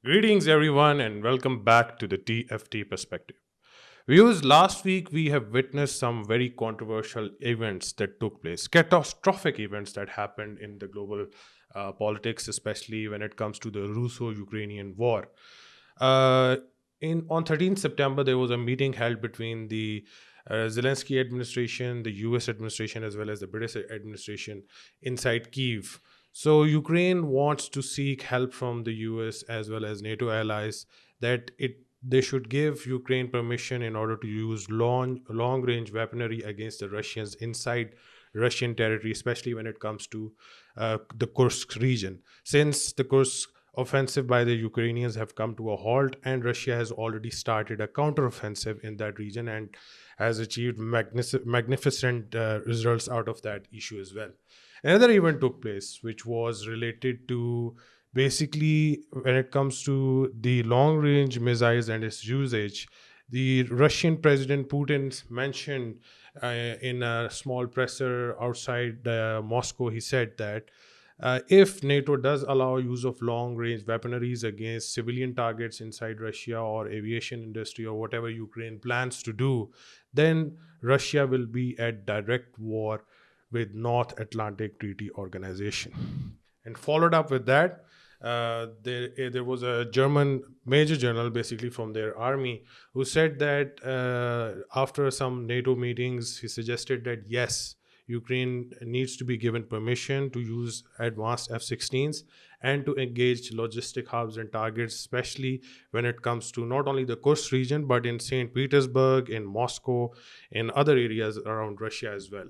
Greetings, everyone, and welcome back to the TFT Perspective. Viewers, last week we have witnessed some very controversial events that took place, catastrophic events that happened in the global politics, especially when it comes to the Russo-Ukrainian war. Uh, on 13th September, there was a meeting held between the Zelensky administration, the US administration, as well as the British administration inside Kyiv. So Ukraine wants to seek help from the US as well as NATO allies that they should give Ukraine permission in order to use long range weaponry against the Russians inside Russian territory, especially when it comes to the Kursk region. Since the Kursk offensive by the Ukrainians have come to a halt, and Russia has already started a counteroffensive in that region and has achieved magnificent results out of that issue as well. Another event took place, which was related to basically when it comes to the long range missiles and its usage. The Russian President Putin mentioned in a small presser outside Moscow, he said that if NATO does allow use of long range weaponries against civilian targets inside Russia or aviation industry or whatever Ukraine plans to do, then Russia will be at direct war with North Atlantic Treaty Organization. And followed up with that, there was a German major general, basically from their army, who said that after some NATO meetings, he suggested that yes, Ukraine needs to be given permission to use advanced F-16s and to engage logistic hubs and targets, especially when it comes to not only the Kursk region, but in St. Petersburg, in Moscow, in other areas around Russia as well.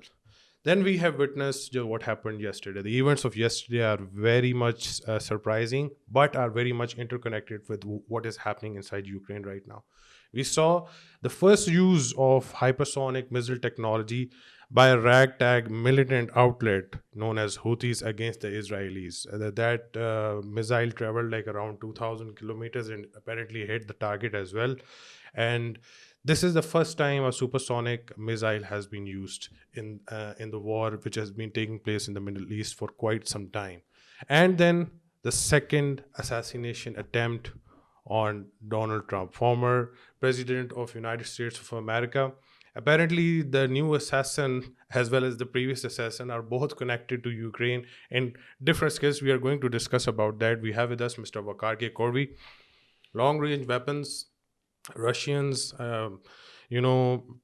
Then we have witnessed what happened yesterday. The events of yesterday are very much surprising, but are very much interconnected with what is happening inside Ukraine right now. We saw the first use of hypersonic missile technology by a ragtag militant outlet known as Houthis against the Israelis. That missile traveled like around 2,000 kilometers and apparently hit the target as well. And this is the first time a supersonic missile has been used in the war, which has been taking place in the Middle East for quite some time. And then the second assassination attempt on Donald Trump, former president of United States of America. Apparently, the new assassin as well as the previous assassin are both connected to Ukraine in different skills. We are going to discuss about that. We have with us Mr. Vakarke Korvi. Long range weapons, Russians,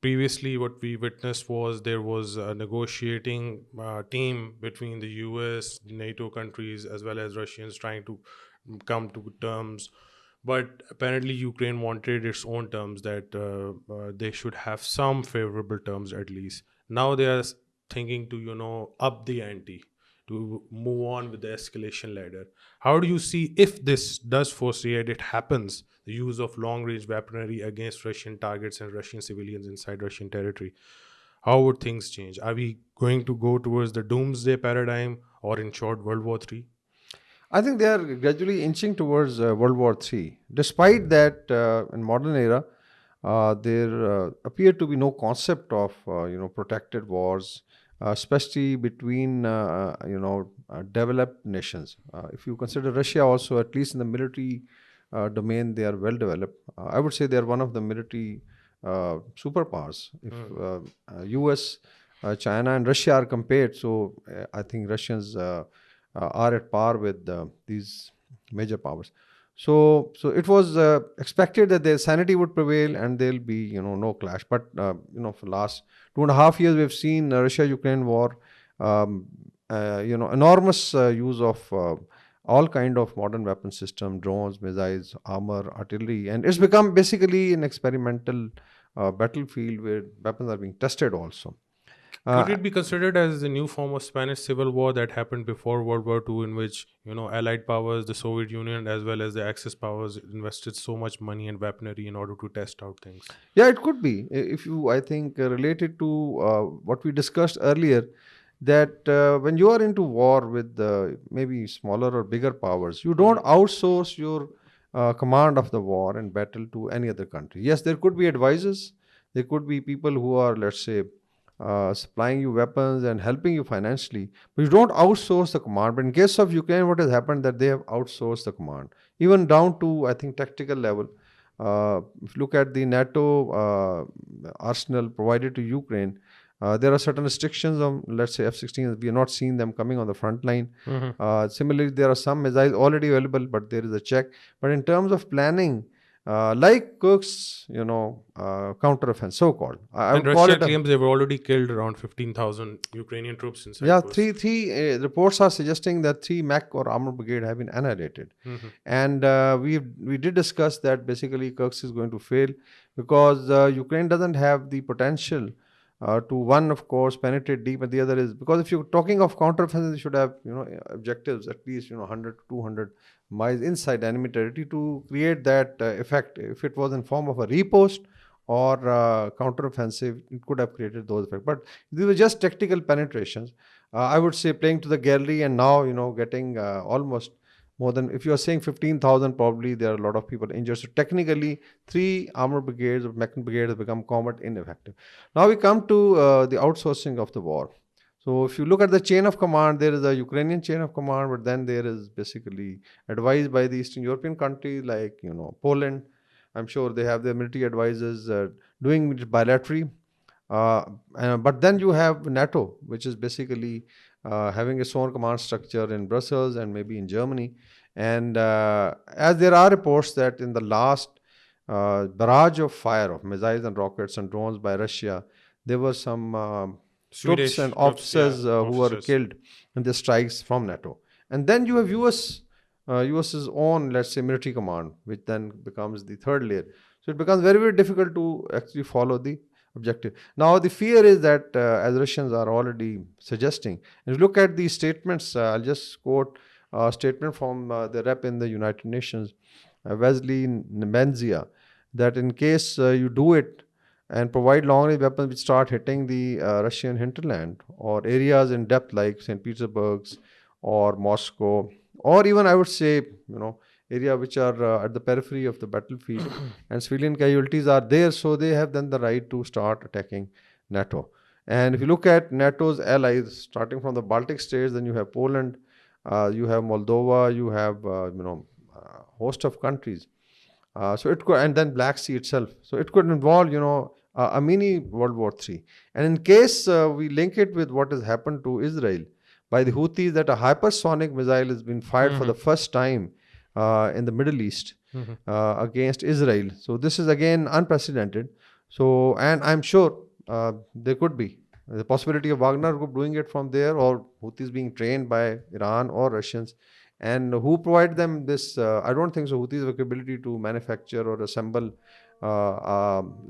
previously what we witnessed was there was a negotiating team between the US, NATO countries, as well as Russians trying to come to terms. But apparently, Ukraine wanted its own terms that they should have some favorable terms at least. Now they are thinking to, up the ante to move on with the escalation ladder. How do you see if this does foresee it happens, the use of long range weaponry against Russian targets and Russian civilians inside Russian territory? How would things change? Are we going to go towards the doomsday paradigm or, in short, World War III? I think they are gradually inching towards World War III. Despite that, in modern era, there appear to be no concept of protected wars, especially between developed nations. If you consider Russia also, at least in the military domain, they are well developed. I would say they are one of the military superpowers. If U.S., China, and Russia are compared, so I think Russians. Are at par with these major powers. So it was expected that their sanity would prevail and there'll be no clash. But for last 2.5 years we've seen Russia-Ukraine war, enormous use of all kind of modern weapon system, drones, missiles, armor, artillery, and it's become basically an experimental battlefield where weapons are being tested also. Could Uh, it be considered as the new form of Spanish Civil War that happened before World War II, in which Allied powers, the Soviet Union, as well as the Axis powers, invested so much money and weaponry in order to test out things? Yeah, it could be. If you, I think, related to what we discussed earlier, that when you are into war with maybe smaller or bigger powers, you don't outsource your command of the war and battle to any other country. Yes, there could be advisors, there could be people who are, let's say, supplying you weapons and helping you financially, but you don't outsource the command. But in case of Ukraine, what has happened that they have outsourced the command, even down to I think tactical level. If you look at the NATO arsenal provided to Ukraine, there are certain restrictions on, let's say, F-16. We are not seeing them coming on the front line. Hmm. Similarly, there are some missiles already available, but there is a check. But in terms of planning, like Kirk's, counteroffensive, so-called, I And would call Russia it a claims they've already killed around 15,000 Ukrainian troops inside yeah. Kursk. Three reports are suggesting that three mech or armor brigade have been annihilated, Hmm. and we did discuss that basically Kirk's is going to fail because Ukraine doesn't have the potential to one, of course, penetrate deep, and the other is because if you're talking of counteroffensive, you should have objectives at least 100 to 200 miles inside enemy territory to create that effect. If it was in form of a repost or counteroffensive, it could have created those effects. But these were just tactical penetrations. I would say playing to the gallery, and now getting almost more than, if you are saying 15,000, probably there are a lot of people injured. So technically, three armor brigades or mechan brigades have become combat ineffective. Now we come to the outsourcing of the war. So if you look at the chain of command, there is a Ukrainian chain of command, but then there is basically advised by the Eastern European countries like Poland. I'm sure they have their military advisors doing it bilaterally. Uh, but then you have NATO, which is basically having its own command structure in Brussels and maybe in Germany. And as there are reports that in the last barrage of fire of missiles and rockets and drones by Russia, there were some troops and Swedish troops, yeah, officers who were officers. killed in the strikes from NATO. And then you have US's own, let's say, military command, which then becomes the third layer. So it becomes very, very difficult to actually follow the objective. Now, the fear is that, as Russians are already suggesting, if you look at the statements, I'll just quote a statement from the rep in the United Nations, Wesley Nemenzia, that in case you do it and provide long range weapons which start hitting the Russian hinterland or areas in depth like St. Petersburg's or Moscow, or even I would say, area which are at the periphery of the battlefield, and civilian casualties are there, so they have then the right to start attacking NATO. And if you look at NATO's allies, starting from the Baltic states, then you have Poland, you have Moldova, you have host of countries. So it could, and then Black Sea itself. So it could involve, a mini World War III. And in case we link it with what has happened to Israel by the Houthis, that a hypersonic missile has been fired for Hmm. the first time in the Middle East Hmm. against Israel. So this is again unprecedented. So, and I'm sure there could be the possibility of Wagner Group doing it from there, or Houthis being trained by Iran or Russians. And who provide them this? I don't think so. Houthis have the ability to manufacture or assemble,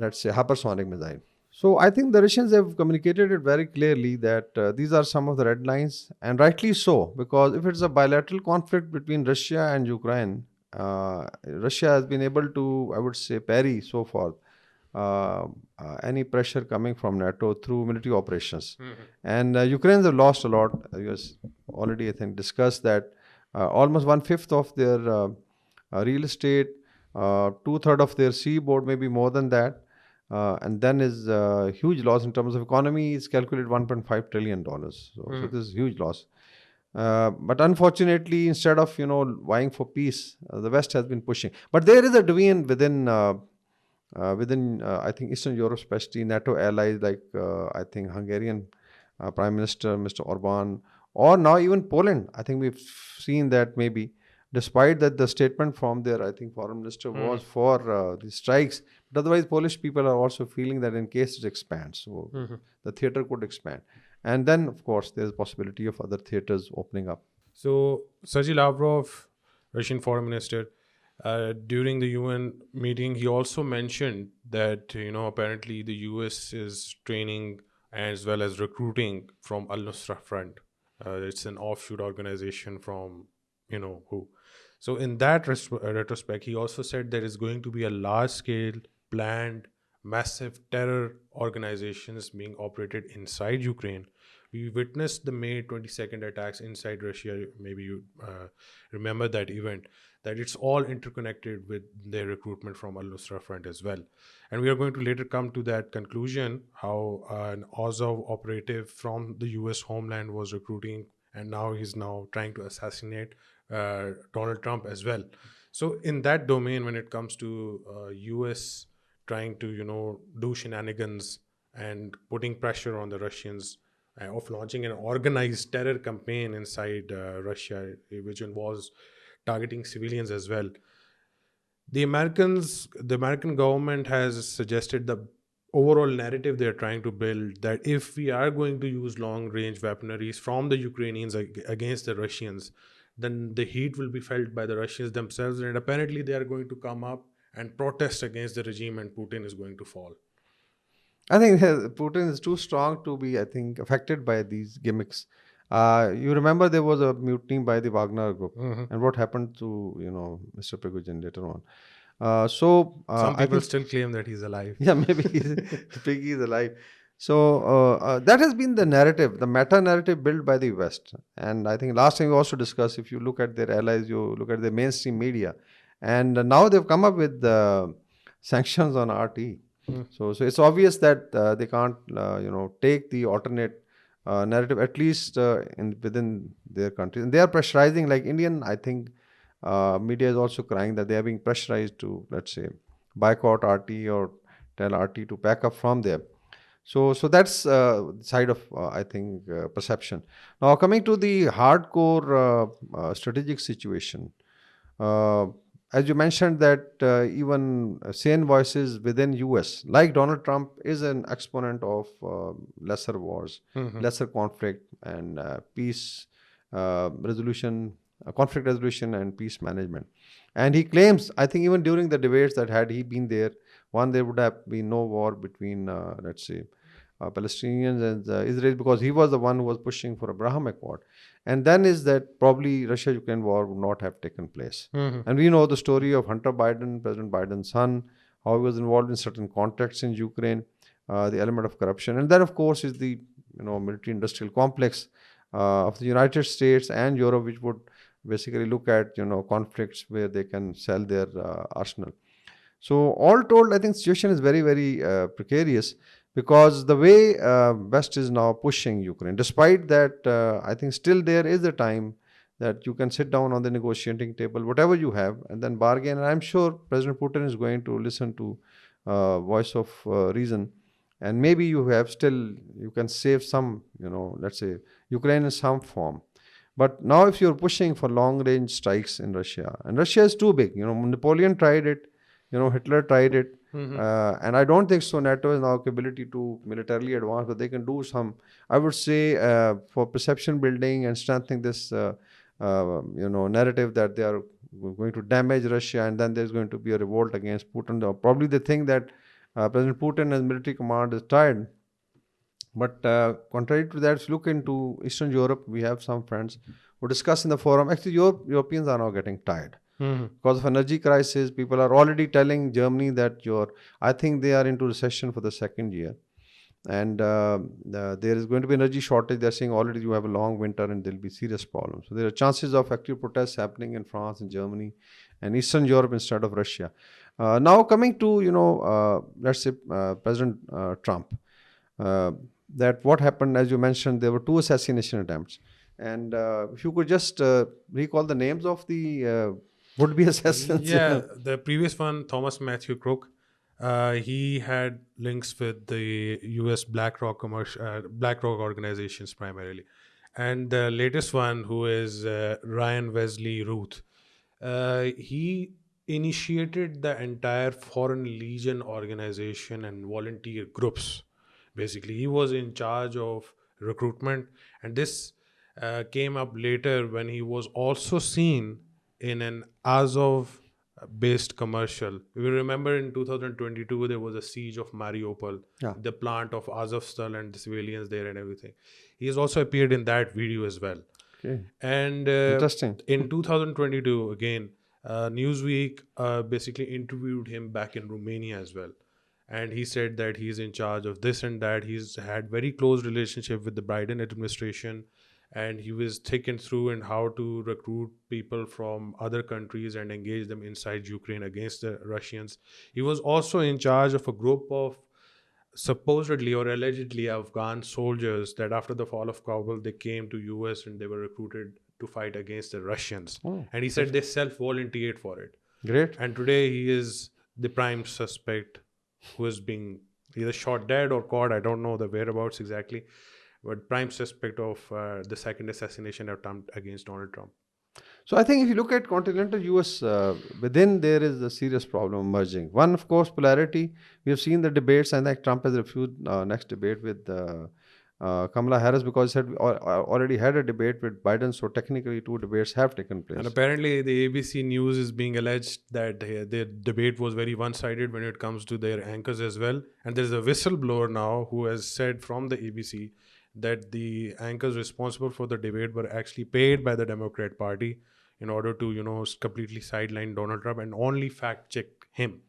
let's say, hypersonic missile. So I think the Russians have communicated it very clearly that these are some of the red lines, and rightly so, because if it's a bilateral conflict between Russia and Ukraine, Russia has been able to, I would say, parry so far any pressure coming from NATO through military operations. Hmm. And Ukrainians have lost a lot. You already, I think, discussed that almost one-fifth of their real estate, two-thirds of their seaboard, maybe more than that. And then is huge loss in terms of economy. It's calculated $1.5 trillion. So Hmm. this is huge loss. But unfortunately, instead of vying for peace, the West has been pushing. But there is a division within I think Eastern Europe, especially NATO allies like I think Hungarian Prime Minister Mr. Orban, or now even Poland. I think we've seen that maybe, despite that the statement from their I think Foreign Minister Hmm. was for the strikes, but otherwise Polish people are also feeling that in case it expands, so Hmm. the theater could expand, and then of course there's a possibility of other theaters opening up. So, Sergei Lavrov, Russian foreign minister, during the UN meeting, he also mentioned that apparently the US is training as well as recruiting from Al Nusra Front. It's an offshoot organization from who. So in that retrospect, he also said there is going to be a large-scale, planned, massive terror organizations being operated inside Ukraine, We witnessed the May 22nd attacks inside Russia. Maybe you remember that event, that it's all interconnected with their recruitment from Al Nusra Front as well. And we are going to later come to that conclusion how an Azov operative from the US homeland was recruiting, and now he's now trying to assassinate Donald Trump as well. So in that domain, when it comes to US trying to do shenanigans and putting pressure on the Russians of launching an organized terror campaign inside Russia, which involves targeting civilians as well. The American government has suggested the overall narrative they're trying to build, that if we are going to use long range weaponaries from the Ukrainians against the Russians, then the heat will be felt by the Russians themselves, and apparently they are going to come up and protest against the regime, and Putin is going to fall. I think Putin is too strong to be, I think, affected by these gimmicks. You remember there was a mutiny by the Wagner group, and what happened to Mr. Prigozhin later on. Some I people think, still claim that he's alive. yeah, maybe Piggy is alive. So that has been the narrative, the meta narrative built by the West. And I think last time we also discussed, if you look at their allies, you look at the mainstream media, and now they've come up with sanctions on RT. So it's obvious that they can't, take the alternate narrative, at least in within their country. And they are pressurizing, like Indian, I think media is also crying that they are being pressurized to, let's say, boycott RT or tell RT to pack up from there. So that's side of I think perception. Now coming to the hardcore strategic situation, uh, as you mentioned that even sane voices within US, like Donald Trump, is an exponent of lesser wars, lesser conflict, and peace resolution, conflict resolution, and peace management. And he claims, I think, even during the debates that had he been there, one, there would have been no war between, let's say, Palestinians and Israel, because he was the one who was pushing for Abraham Accord. And then is that probably Russia-Ukraine war would not have taken place. And we know the story of Hunter Biden, President Biden's son, how he was involved in certain contacts in Ukraine, the element of corruption. And then, of course, is the military-industrial complex of the United States and Europe, which would basically look at conflicts where they can sell their arsenal. So all told, I think situation is very, very precarious, because the way West is now pushing Ukraine, despite that, I think still there is a time that you can sit down on the negotiating table, whatever you have, and then bargain. And I'm sure President Putin is going to listen to voice of reason, and maybe you can save some, let's say, Ukraine in some form. But now, if you're pushing for long range strikes in Russia, and Russia is too big, Napoleon tried it, Hitler tried it, and I don't think so. NATO has now capability to militarily advance, but they can do some, I would say, for perception building and strengthening this, narrative that they are going to damage Russia, and then there's going to be a revolt against Putin. Probably they think that President Putin and military command is tired. But contrary to that, if you look into Eastern Europe, we have some friends who discuss in the forum. Actually, Europeans are now getting tired because of energy crisis. People are already telling Germany that I think they are into recession for the second year, and there is going to be energy shortage. They're saying already you have a long winter and there'll be serious problems. So there are chances of active protests happening in France and Germany and Eastern Europe instead of Russia. Now coming to let's say President Trump. That what happened, as you mentioned, there were two assassination attempts. And if you could just recall the names of the would-be assassins. Yeah, the previous one, Thomas Matthew Crook, he had links with the U.S. BlackRock organizations primarily, and the latest one, who is Ryan Routh, he initiated the entire Foreign Legion organization and volunteer groups. Basically, he was in charge of recruitment, and this came up later when he was also seen in an Azov based commercial. We remember in 2022 there was a siege of Mariupol, Yeah. the plant of Azovstal, and the civilians there and everything. He has also appeared in that video as well. Okay. And Interesting. in 2022, again, Newsweek basically interviewed him back in Romania as well. and he said that he's in charge of this and that. He's had very close relationship with the Biden administration, and he was taken through in how to recruit people from other countries and engage them inside Ukraine against the Russians. He was also in charge of a group of supposedly or allegedly Afghan soldiers that after the fall of Kabul they came to US and they were recruited to fight against the Russians. Oh, And he said they self-volunteered for it. great. And today he is the prime suspect who is being either shot dead or caught. I don't know the whereabouts exactly, but prime suspect of the second assassination attempt against Donald Trump. So I think if you look at continental US, within there is a serious problem emerging. One, of course, polarity. We have seen the debates, and like Trump has refused next debate with Kamala Harris because he had already had a debate with Biden. So technically, two debates have taken And place. apparently, the ABC News is being alleged that their debate was very one sided when it comes to their anchors as well. And there's a whistleblower now who has said from the ABC that the anchors responsible for the debate were actually paid by the Democrat Party in order to, completely sideline Donald Trump and only fact check him.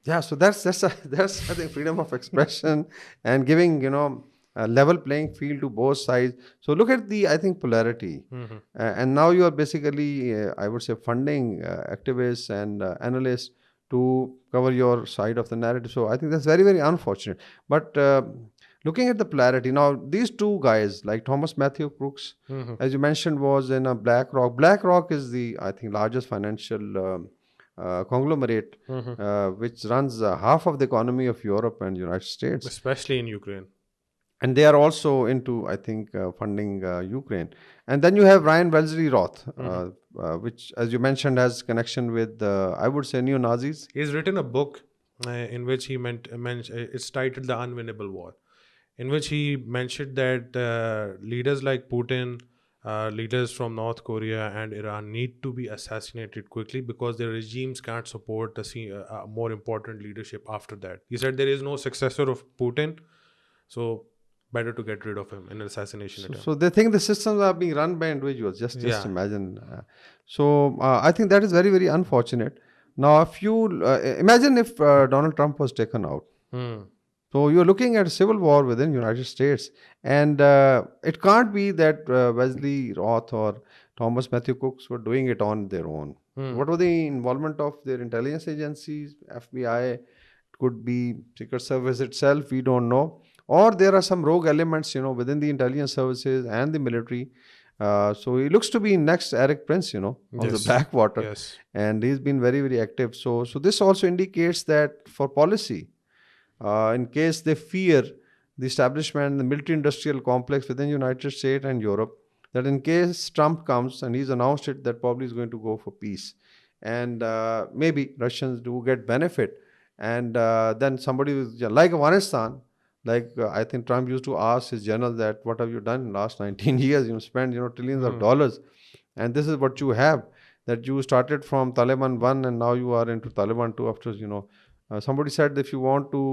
Yeah, so that's I think freedom of expression and giving a level playing field to both sides. So look at the I think polarity, and now you are basically I would say funding activists and analysts to cover your side of the narrative. So I think that's very unfortunate. But looking at the polarity now, these two guys like Thomas Matthew Crooks, as you mentioned, was in a BlackRock. BlackRock is the I think largest financial conglomerate which runs half of the economy of Europe and United States, Especially in Ukraine. and they are also into, I think, funding Ukraine. And then you have Ryan Routh, which, as you mentioned, has connection with, I would say, neo Nazis. He's written a book in which he it's titled The Unwinnable War, in which he mentioned that leaders like Putin, leaders from North Korea and Iran need to be assassinated quickly because their regimes can't support a more important leadership after that. He said there is no successor of Putin, so better to get rid of him in an assassination attempt. So they think the systems are being run by individuals. Just Yeah. imagine. I think that is very unfortunate. Now, if you imagine if Donald Trump was taken out. So you're looking at a civil war within United States, and it can't be that Wesley Roth or Thomas Matthew Cooks were doing it on their own. What was the involvement of their intelligence agencies, FBI? It could be Secret Service itself. We don't know, or there are some rogue elements, within the intelligence services and the military. So he looks to be next Eric Prince, of the Yes. Blackwater, Yes. and he's been very active. So this also indicates that for policy. In case they fear the establishment, the military-industrial complex within United States and Europe, that in case Trump comes and he's announced it, that probably is going to go for peace, and maybe Russians do get benefit, and then somebody was like Afghanistan, I think Trump used to ask his generals that what have you done in the last 19 years? You spent trillions of dollars, and this is what you have. That you started from Taliban 1 and now you are into Taliban 2 after somebody said if you want to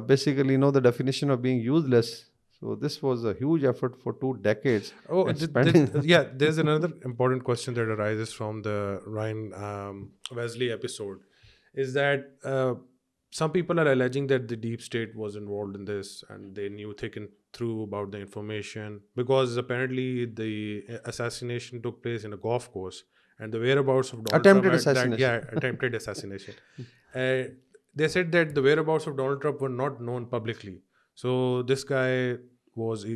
basically know the definition of being useless. So this was a huge effort for 2 decades. Oh, and spending yeah. There's another important question that arises from the Ryan Wesley episode, is that some people are alleging that the deep state was involved in this and they knew thick and through about the information because apparently the assassination took place in a golf course and the whereabouts of Donald attempted Trump assassination. attempted assassination. They said that the whereabouts of Donald Trump were not known publicly. So this guy was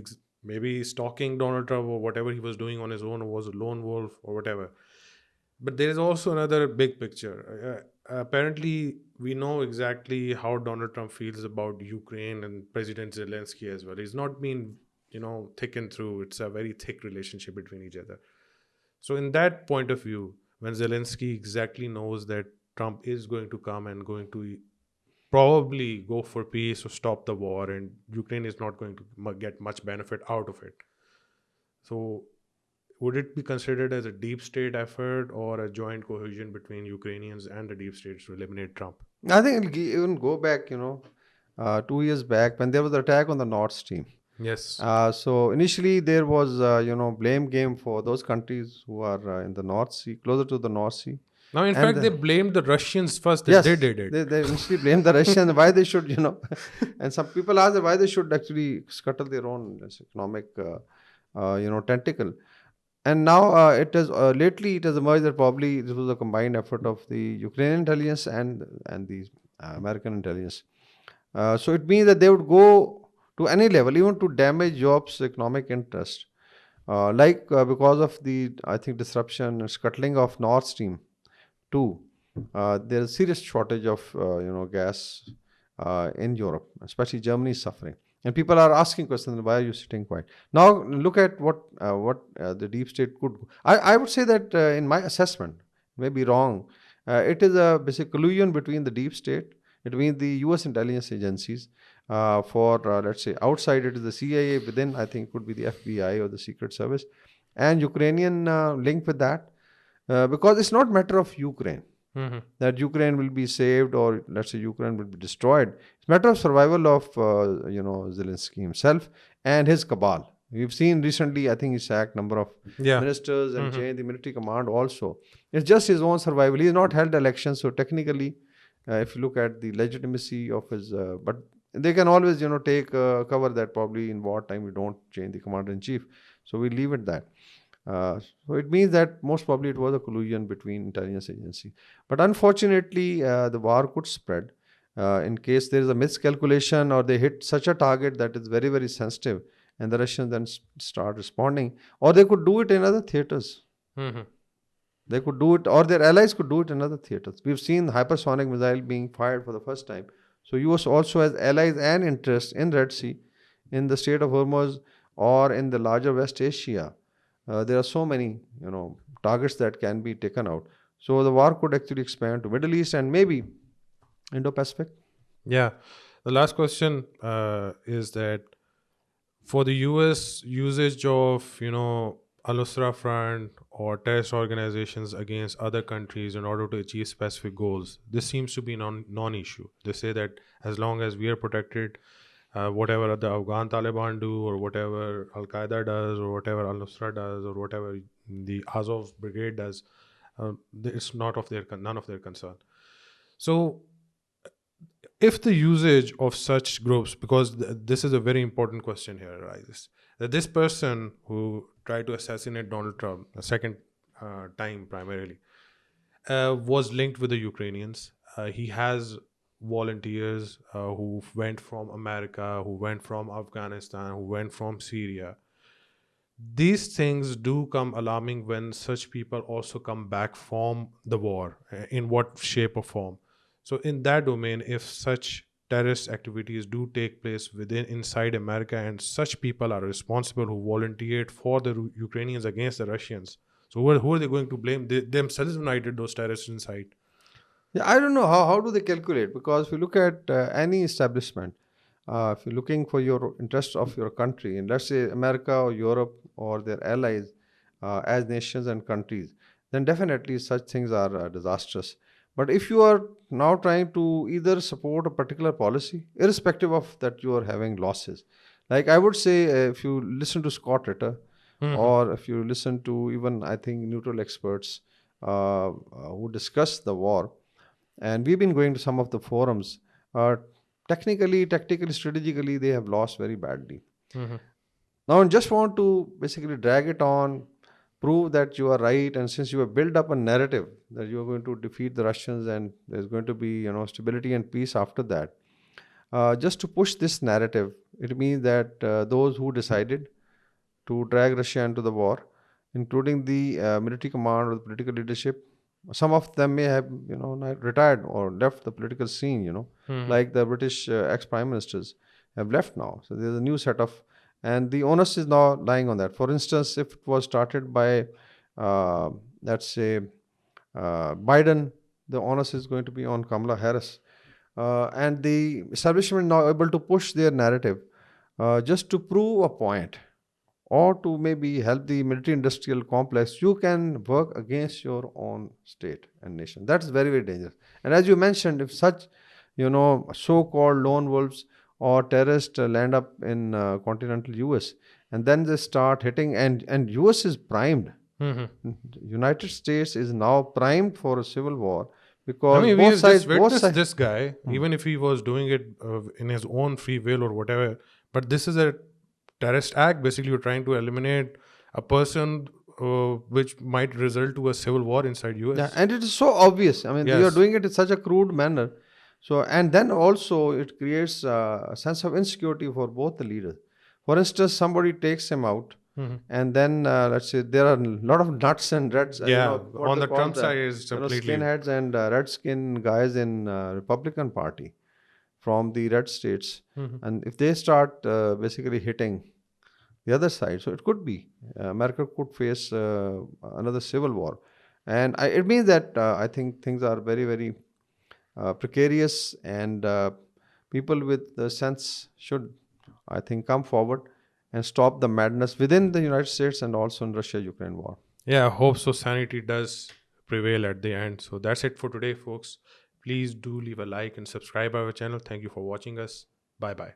maybe stalking Donald Trump or whatever he was doing on his own, or was a lone wolf or whatever. But there is also another big picture. Apparently, we know exactly how Donald Trump feels about Ukraine and President Zelensky as well. He's not been, thick and through. It's a very thick relationship between each other. So in that point of view, when Zelensky exactly knows that Trump is going to come and going to probably go for peace or stop the war, and Ukraine is not going to get much benefit out of it. So would it be considered as a deep state effort or a joint cohesion between Ukrainians and the deep states to eliminate Trump? I think it'll even go back, 2 years back when there was the attack on the Nord Stream. Yes. So initially there was, blame game for those countries who are in the North Sea, closer to the North Sea. Now, in And fact, they blamed the Russians first that they yes, did it. they initially blame the Russians why they should, and some people ask why they should actually scuttle their own economic, tentacle. And now lately it has emerged that probably this was a combined effort of the Ukrainian intelligence and the American intelligence. So it means that they would go to any level, even to damage jobs, economic interest, because of the, I think, disruption and scuttling of Nord Stream 2. There's a serious shortage of gas in Europe, especially Germany is suffering. And people are asking questions, why are you sitting quiet? Now look at what the deep state could. I would say that in my assessment, may be wrong. It is a basic collusion between the deep state, between the U.S. intelligence agencies. For let's say outside it is the CIA, within I think could be the FBI or the Secret Service, and Ukrainian link with that, because it's not matter of Ukraine Mhm. that Ukraine will be saved or let's say Ukraine will be destroyed. It's a matter of survival of Zelensky himself and his cabal. We've seen recently, I think he sacked number of Yeah. ministers and Mhm. changed the military command also. It's just his own survival. He has not held elections, so technically, if you look at the legitimacy of his, but they can always take cover that probably in wartime we don't change the commander in chief, so we leave it that. So it means that most probably it was a collusion between intelligence agency. But unfortunately, the war could spread in case there is a miscalculation or they hit such a target that is very, very sensitive, and the Russians then start responding. Or they could do it in other theaters. Mhm. They could do it, or their allies could do it in other theaters. We've seen hypersonic missile being fired for the first time. So US also has allies and interests in Red Sea, in the Strait of Hormuz, or in the larger West Asia. There are so many, targets that can be taken out. So the war could actually expand to Middle East and maybe Indo-Pacific. Yeah. The last question is that for the US usage of, Al-Nusra Front or terrorist organizations against other countries in order to achieve specific goals, this seems to be non-issue. They say that as long as we are protected, whatever the Afghan Taliban do or whatever Al-Qaeda does or whatever Al-Nusra does or whatever the Azov Brigade does, it's not of their none of their concern. So if the usage of such groups, because this is a very important question here arises, that this person who tried to assassinate Donald Trump a second time primarily was linked with the Ukrainians. He has volunteers who went from America, who went from Afghanistan, who went from Syria. These things do come alarming when such people also come back from the war, in what shape or form. So in that domain, if such terrorist activities do take place within inside America and such people are responsible who volunteered for the Ukrainians against the Russians, so who are they going to blame? They themselves united those terrorists inside. Yeah, I don't know how do they calculate, because if you look at any establishment, if you're looking for your interest of your country, and let's say America or Europe or their allies as nations and countries, then definitely such things are disastrous. But if you are now trying to either support a particular policy, irrespective of that you are having losses, like I would say, if you listen to Scott Ritter, Hmm. or if you listen to even I think neutral experts who discuss the war, and we've been going to some of the forums. Uh, Technically, tactically, strategically, they have lost very badly. Hmm. Now, I just want to basically drag it on, prove that you are right, and since you have built up a narrative that you are going to defeat the Russians and there's going to be stability and peace after that, just to push this narrative, it means that those who decided to drag Russia into the war, including the military command or the political leadership. Some of them may have, retired or left the political scene. Hmm. Like the British ex-prime ministers have left now. So there's a new set of, and the onus is now lying on that. For instance, if it was started by, uh, let's say, Biden, the onus is going to be on Kamala Harris. And the establishment now able to push their narrative just to prove a point or to maybe help the military industrial complex, you can work against your own state and nation. That's very, very dangerous. And as you mentioned, if such, so called lone wolves or terrorists land up in continental US, and then they start hitting, and US is primed. Mhm. United States is now primed for a civil war I because mean, we have just both witnessed sides. this guy, even if he was doing it in his own free will or whatever. But this is a terrorist act. Basically, you're trying to eliminate a person, which might result to a civil war inside Yeah, US. and it is so obvious. I mean, you are Yes. doing it in such a crude manner. So, and then also it creates a sense of insecurity for both the leaders. For instance, somebody takes him out, Mhm. and then let's say there are a lot of nuts and reds. Yeah. What On they the call Trump the side is completely. skinheads and red skin guys in Republican Party from the red states, Mhm. and if they start basically hitting the other side. So it could be America could face another civil war, and it means that I think things are very very precarious, and people with the sense should, I think, come forward and stop the madness within the United States and also in Russia-Ukraine war. Yeah, I hope so. Sanity does prevail at the end. So that's it for today, folks. Please do leave a like and subscribe our channel. Thank you for watching us. Bye bye.